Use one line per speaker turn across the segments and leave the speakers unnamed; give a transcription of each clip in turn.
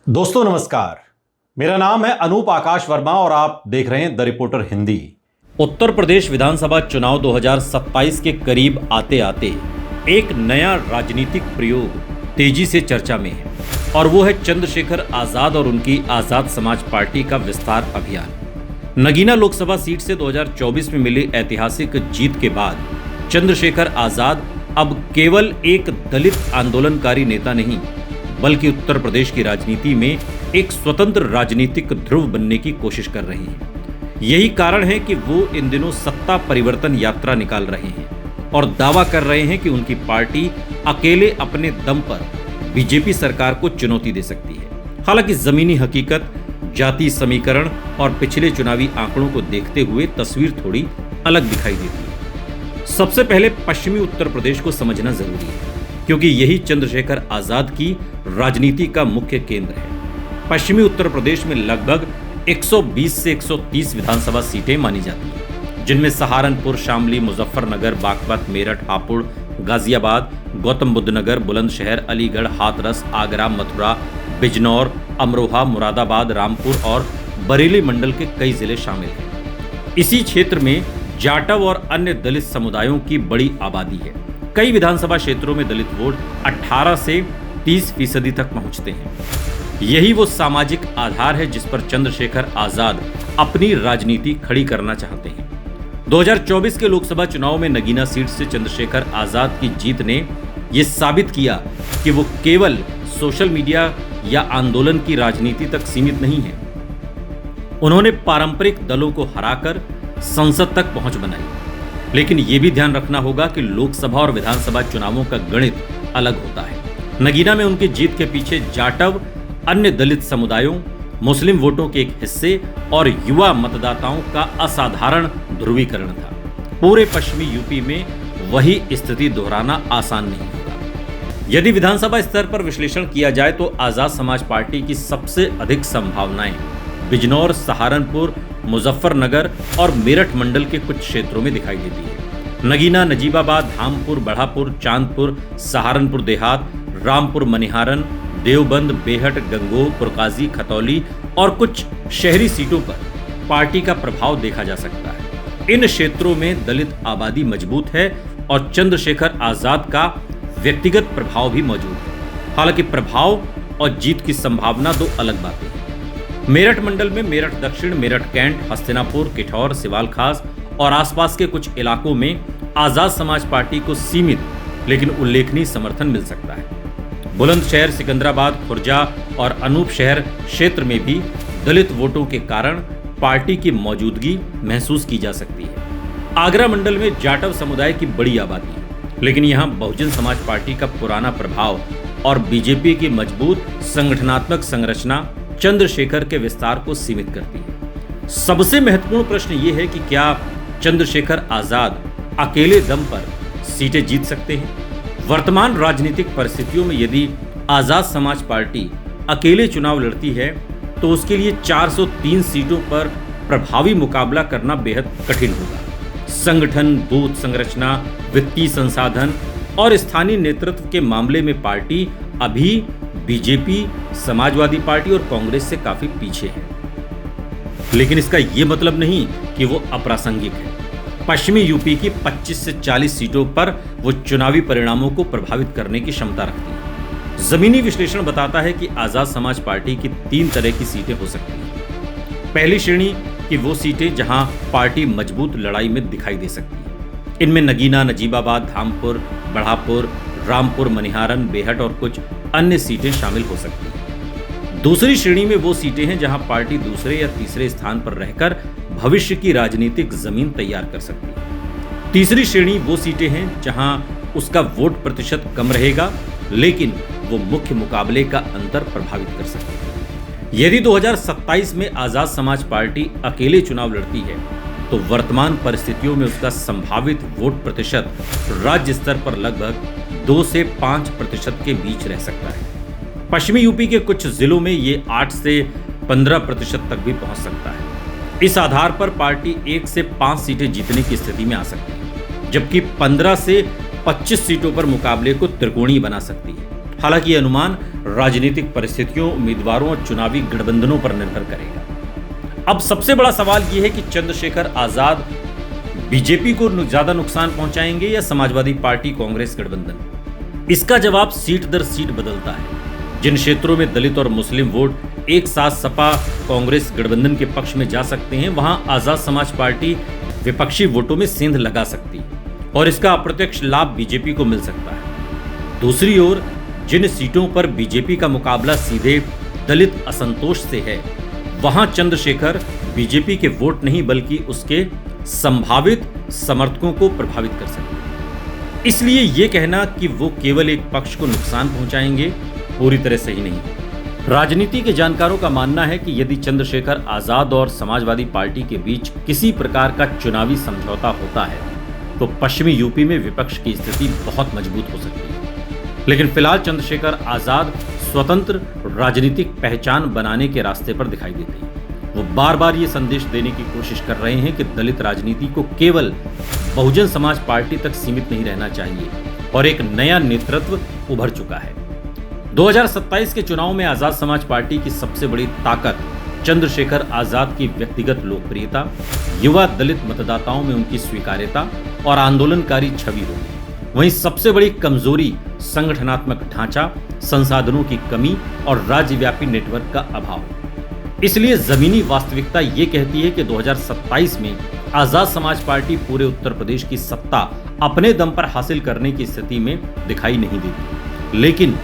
दोस्तों नमस्कार, मेरा नाम है अनूप आकाश वर्मा और आप देख रहे हैं द रिपोर्टर हिंदी। उत्तर प्रदेश विधानसभा चुनाव 2027 के करीब आते आते एक नया राजनीतिक प्रयोग तेजी से चर्चा में है और वो है चंद्रशेखर आजाद और उनकी आजाद समाज पार्टी का विस्तार अभियान। नगीना लोकसभा सीट से 2024 में मिली ऐतिहासिक जीत के बाद चंद्रशेखर आजाद अब केवल एक दलित आंदोलनकारी नेता नहीं बल्कि उत्तर प्रदेश की राजनीति में एक स्वतंत्र राजनीतिक ध्रुव बनने की कोशिश कर रहे हैं। यही कारण है कि वो इन दिनों सत्ता परिवर्तन यात्रा निकाल रहे हैं और दावा कर रहे हैं कि उनकी पार्टी अकेले अपने दम पर बीजेपी सरकार को चुनौती दे सकती है। हालांकि जमीनी हकीकत, जाति समीकरण और पिछले चुनावी आंकड़ों को देखते हुए तस्वीर थोड़ी अलग दिखाई देती है। सबसे पहले पश्चिमी उत्तर प्रदेश को समझना जरूरी है क्योंकि यही चंद्रशेखर आजाद की राजनीति का मुख्य केंद्र है। पश्चिमी उत्तर प्रदेश में लगभग 120 से 130 विधानसभा सीटें मानी जाती हैं, जिनमें सहारनपुर, शामली, मुजफ्फरनगर, बागपत, मेरठ, हापुड़, गाजियाबाद, गौतम बुद्ध नगर, बुलंदशहर, अलीगढ़, हाथरस, आगरा, मथुरा, बिजनौर, अमरोहा, मुरादाबाद, रामपुर और बरेली मंडल के कई जिले शामिल हैं। इसी क्षेत्र में जाटव और अन्य दलित समुदायों की बड़ी आबादी है। कई विधानसभा क्षेत्रों में दलित वोट 18 से 30% तक पहुंचते हैं। यही वो सामाजिक आधार है जिस पर चंद्रशेखर आजाद अपनी राजनीति खड़ी करना चाहते हैं। 2024 के लोकसभा चुनाव में नगीना सीट से चंद्रशेखर आजाद की जीत ने यह साबित किया कि वो केवल सोशल मीडिया या आंदोलन की राजनीति तक सीमित नहीं है। उन्होंने पारंपरिक दलों को हराकर संसद तक पहुंच बनाई। लेकिन यह भी ध्यान रखना होगा कि लोकसभा और विधानसभा चुनावों का गणित अलग होता है। नगीना में उनकी जीत के पीछे जाटव, अन्य दलित समुदायों, मुस्लिम वोटों के एक हिस्से और युवा मतदाताओं का असाधारण ध्रुवीकरण था। पूरे पश्चिमी यूपी में वही स्थिति दोहराना आसान नहीं होगा। यदि विधानसभा स्तर पर विश्लेषण किया जाए तो आजाद समाज पार्टी की सबसे अधिक संभावनाएं बिजनौर, सहारनपुर, मुजफ्फरनगर और मेरठ मंडल के कुछ क्षेत्रों में दिखाई देती है। नगीना, नजीबाबाद, धामपुर, बढ़ापुर, चांदपुर, सहारनपुर देहात, रामपुर, मनिहारन, देवबंद, बेहट, गंगोह, पुरकाजी, खतौली और कुछ शहरी सीटों पर पार्टी का प्रभाव देखा जा सकता है। इन क्षेत्रों में दलित आबादी मजबूत है और चंद्रशेखर आजाद का व्यक्तिगत प्रभाव भी मौजूद है। हालांकि प्रभाव और जीत की संभावना दो अलग बातें हैं। मेरठ मंडल में मेरठ दक्षिण, मेरठ कैंट, हस्तिनापुर, किठौर, सिवाल खास और आसपास के कुछ इलाकों में आजाद समाज पार्टी को सीमित लेकिन उल्लेखनीय समर्थन मिल सकता है। बुलंदशहर, सिकंदराबाद, खुर्जा और अनूप शहर क्षेत्र में भी दलित वोटों के कारण पार्टी की मौजूदगी महसूस की जा सकती है। आगरा मंडल में जाटव समुदाय की बड़ी आबादी है, लेकिन यहाँ बहुजन समाज पार्टी का पुराना प्रभाव और बीजेपी की मजबूत संगठनात्मक संरचना चंद्रशेखर के विस्तार को सीमित करती है। सबसे महत्वपूर्ण प्रश्न ये है कि क्या चंद्रशेखर आजाद अकेले दम पर सीटें जीत सकते हैं? वर्तमान राजनीतिक परिस्थितियों में यदि आजाद समाज पार्टी अकेले चुनाव लड़ती है तो उसके लिए 403 सीटों पर प्रभावी मुकाबला करना बेहद कठिन होगा। संगठन, बूथ संरचना, वित्तीय संसाधन और स्थानीय नेतृत्व के मामले में पार्टी अभी बीजेपी, समाजवादी पार्टी और कांग्रेस से काफी पीछे है। लेकिन इसका यह मतलब नहीं कि वो अप्रासंगिक है। पश्चिमी यूपी की 25 से 40 सीटों पर वो चुनावी परिणामों को प्रभावित करने की क्षमता रखती है। जमीनी विश्लेषण बताता है कि आजाद समाज पार्टी की 3 तरह की सीटें हो सकती हैं। पहली श्रेणी की वो सीटें जहां पार्टी मजबूत लड़ाई में दिखाई दे सकती है। इनमें नगीना, नजीबाबाद, धामपुर, बढ़ापुर, रामपुर, मनिहारन, बेहट और कुछ अन्य सीटें शामिल हो सकती हैं। दूसरी श्रेणी में वो सीटें हैं जहां पार्टी दूसरे या तीसरे स्थान पर रहकर भविष्य की राजनीतिक जमीन तैयार कर सकती है। तीसरी श्रेणी वो सीटें हैं जहां उसका वोट प्रतिशत कम रहेगा लेकिन वो मुख्य मुकाबले का अंतर प्रभावित कर सकती है। यदि 2027 में आजाद समाज पार्टी अकेले चुनाव लड़ती है तो वर्तमान परिस्थितियों में उसका संभावित वोट प्रतिशत राज्य स्तर पर लगभग 2 से 5% के बीच रह सकता है। पश्चिमी यूपी के कुछ जिलों में ये 8 से 15% तक भी पहुंच सकता है। इस आधार पर पार्टी 1 से 5 सीटें जीतने की स्थिति में आ सकती है, जबकि 15 से 25 सीटों पर मुकाबले को त्रिकोणीय बना सकती है। हालांकि यह अनुमान राजनीतिक परिस्थितियों, उम्मीदवारों और चुनावी गठबंधनों पर निर्भर करेगा। अब सबसे बड़ा सवाल यह है कि चंद्रशेखर आजाद बीजेपी को ज्यादा नुकसान पहुंचाएंगे या समाजवादी पार्टी कांग्रेस गठबंधन? इसका जवाब सीट दर सीट बदलता है। जिन क्षेत्रों में दलित और मुस्लिम वोट एक साथ सपा कांग्रेस गठबंधन के पक्ष में जा सकते हैं, वहां आजाद समाज पार्टी विपक्षी वोटों में सेंध लगा सकती है और इसका अप्रत्यक्ष लाभ बीजेपी को मिल सकता है। दूसरी ओर जिन सीटों पर बीजेपी का मुकाबला सीधे दलित असंतोष से है, वहां चंद्रशेखर बीजेपी के वोट नहीं बल्कि उसके संभावित समर्थकों को प्रभावित कर सकते हैं। इसलिए यह कहना कि वो केवल एक पक्ष को नुकसान पहुंचाएंगे पूरी तरह सही नहीं। राजनीति के जानकारों का मानना है कि यदि चंद्रशेखर आजाद और समाजवादी पार्टी के बीच किसी प्रकार का चुनावी समझौता होता है तो पश्चिमी यूपी में विपक्ष की स्थिति बहुत मजबूत हो सकती है। लेकिन फिलहाल चंद्रशेखर आजाद स्वतंत्र राजनीतिक पहचान बनाने के रास्ते पर दिखाई देते हैं। वो बार बार ये संदेश देने की कोशिश कर रहे हैं कि दलित राजनीति को केवल बहुजन समाज पार्टी तक सीमित नहीं रहना चाहिए और एक नया नेतृत्व उभर चुका है। 2027 के चुनाव में आजाद समाज पार्टी की सबसे बड़ी ताकत चंद्रशेखर आजाद की व्यक्तिगत लोकप्रियता, युवा दलित मतदाताओं में उनकी स्वीकार्यता और आंदोलनकारी छवि होगी। वहीं सबसे बड़ी कमजोरी संगठनात्मक ढांचा, संसाधनों की कमी और राज्यव्यापी नेटवर्क का अभाव। इसलिए जमीनी वास्तविकता ये कहती है कि 2027 में आजाद समाज पार्टी पूरे उत्तर प्रदेश की सत्ता अपने दम पर हासिल करने की स्थिति में दिखाई नहीं देती। लेकिन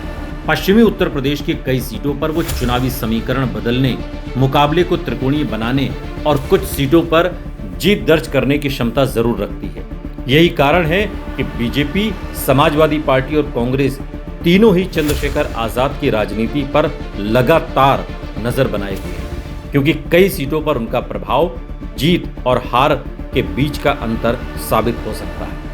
पश्चिमी उत्तर प्रदेश की कई सीटों पर वो चुनावी समीकरण बदलने, मुकाबले को त्रिकोणीय बनाने और कुछ सीटों पर जीत दर्ज करने की क्षमता जरूर रखती है। यही कारण है कि बीजेपी, समाजवादी पार्टी और कांग्रेस तीनों ही चंद्रशेखर आजाद की राजनीति पर लगातार नजर बनाए हुए हैं, क्योंकि कई सीटों पर उनका प्रभाव जीत और हार के बीच का अंतर साबित हो सकता है।